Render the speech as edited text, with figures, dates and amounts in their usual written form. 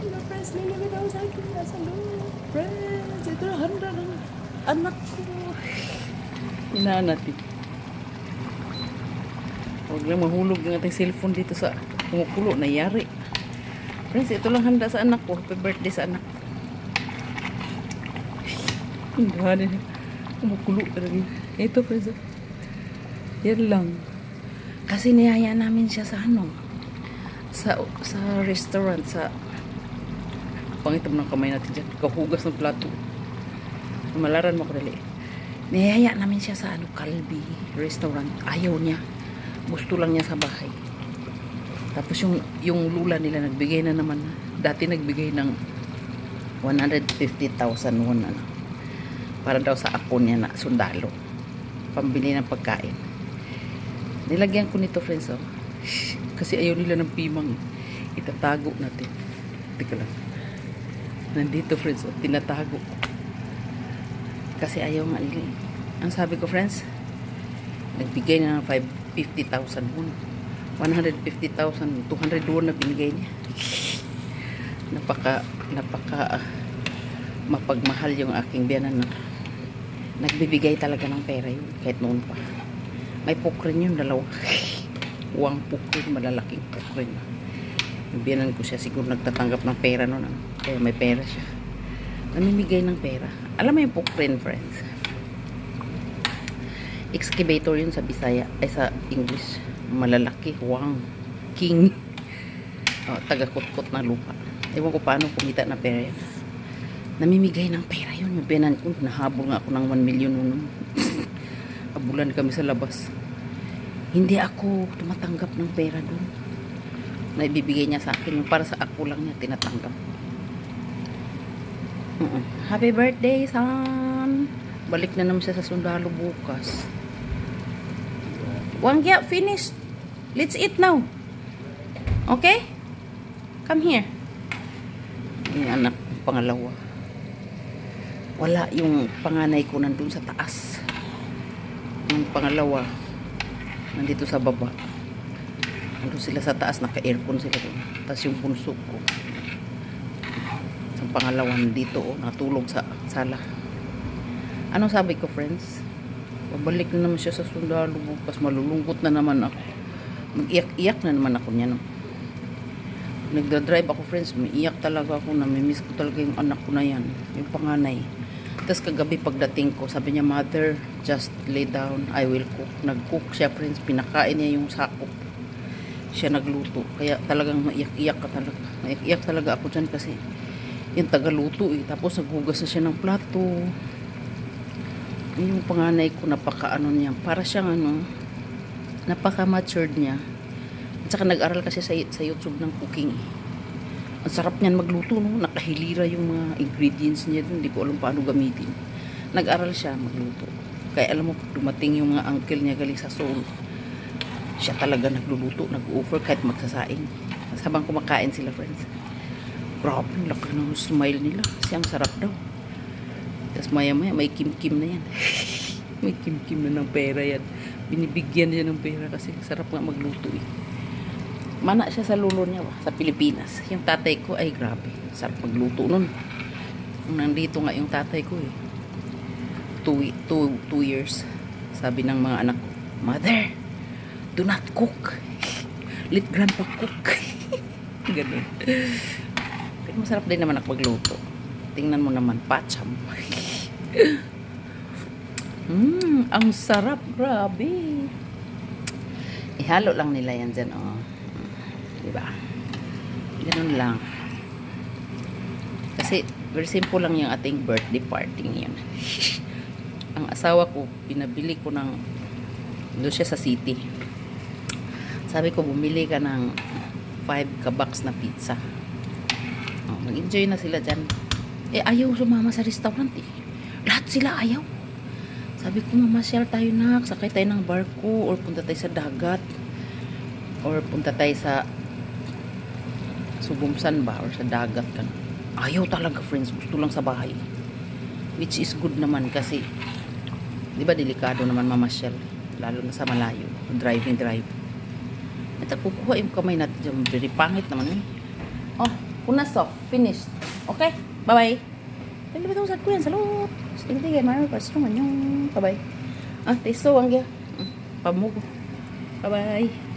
sila friends. Nilimi daw sa akin. Nasa loob. Friends, ito na handa ng anak ko. Inaanati. Huwag lang mahulog yung ating cellphone dito sa kumukulo. Nayari. Friends, ito lang handa sa anak ko. Happy birthday sa anak ko. Hindi na. Kumukulo talaga. Ito friends. Yan lang. Kasi niyaya namin siya sa ano. Sa restaurant. Sa pangitam ng kamay natin dyan. Kahugas ng plato. Malaran mo ko dali. Niyaya namin siya sa ano, Kalbi restaurant. Ayaw niya. Gusto lang niya sa bahay. Tapos yung lula nila nagbigay na naman. Dati nagbigay ng 150,000 won ano. Para daw sa ako niya na sundalo. Pambili ng pagkain. Nilagyan ko nito friends oh. Kasi ayaw nila ng pimang. Itatago natin. Teka lang. Nandito friends oh. Tinatago. Kasi ayaw nga nila eh. Ang sabi ko friends, nagbigay na ng 50,000 won. 150,000, 200 won na binigay niya. Napaka mapagmahal yung aking biyanan na nagbibigay talaga ng pera yun kahit noon pa. May pukrin yun, dalawa. Uwang pukrin, malalaking pukrin. Yung biyanan ko siya, siguro nagtatanggap ng pera noon. Kaya may pera siya. Namimigay ng pera. Alam mo yung pukrin, friends? Excavator yun sa Bisaya, ay sa English. Malalaki, huwang, king. Taga-kutkot na lupa. Ewan ko paano kumita na pera yan. Namimigay ng pera yun. Yung biyanan ko, nahabol nga ako ng 1 million noon. Abulan kami sa labas. Hindi ako tumatanggap ng pera doon. Naibibigay niya sa akin. Yung para sa ako lang niya tinatanggap. Happy birthday, son! Balik na naman siya sa sundalo bukas. Wangya, finished. Let's eat now. Okay? Come here. Yung anak, pangalawa. Wala yung panganay ko nandun sa taas. Yung pangalawa, nandito sa baba. Nandun sila sa taas, naka-aircon sila doon. Tapos yung bunso ko. Ang pangalawa nandito, natulog sa sala. Ano sabi ko, friends? Babalik na naman siya sa sundalo bukas. Malulungkot na naman ako. Mag-iyak-iyak na naman ako niya. No? Nagdadrive ako, friends. Umiiyak talaga ako. Namimiss ko talaga yung anak ko na yan. Yung panganay. Tapos kagabi pagdating ko, sabi niya, Mother, just lay down. I will cook. Nag-cook siya, friends. Pinakain niya yung sakop. Siya nagluto. Kaya talagang maiyak-iyak ka talaga. Maiyak-iyak talaga ako dyan kasi yung tagaluto eh. Tapos naghugas na siya ng plato. Yung panganay ko, napaka-ano niya. Para siyang ano, napaka-matured niya. At saka nag-aral kasi sa YouTube ng cooking. Ang sarap niyan magluto, no? Nakahilira yung mga ingredients niya. Hindi ko alam paano gamitin. Nag-aral siya magluto. Kaya alam mo, dumating yung mga uncle niya galing sa Seoul. Siya talaga nagluluto, nag-offer kahit magsasaing. Habang kumakain sila, friends. Grabe, laki ng smile nila. Kasi ang sarap daw. Tapos maya-maya, may kim-kim na yan. May kim-kim na ng pera yan. Binibigyan niya ng pera kasi sarap nga magluto eh. Mana siya sa lulo niya sa Pilipinas. Yung tatay ko ay grabe. Sarap magluto nun. Nandito nga yung tatay ko eh. 2 years. Sabi ng mga anak ko, Mother, do not cook. Let grandpa cook. Ganun. Pero masarap din naman ako magluto. Tingnan mo naman, pacham. Ang sarap, grabe. Ihalo lang nila yan dyan, oh. Diba? Ganun lang. Kasi, very simple lang yung ating birthday party ngayon. Ang asawa ko, pinabili ko ng, doon siya sa city. Sabi ko, bumili ka ng 5 ka-box na pizza. Oh, mag-enjoy na sila dyan. Eh, ayaw sumama sa restaurant eh. Lahat sila ayaw. Sabi ko, mamasyal tayo na, sakay tayo ng barko, or punta tayo sa dagat, or punta tayo sa Sugumsan ba, or sa dagat kan. Ayaw talaga, friends. Gusto lang sa bahay. Which is good naman kasi, di ba, delikado naman mamasyal. Lalo na sa malayo. Drive. At kukuha yung kamay natin dyan. Very pangit naman eh. Oh, Punas to. Finished. Okay? Bye-bye. Naglabat ako sa kuyan. Salud. Tingtigay. Maraming pastrungan yung. Bye-bye. Ah, testo. Ang gaya. Pamugo. Bye-bye.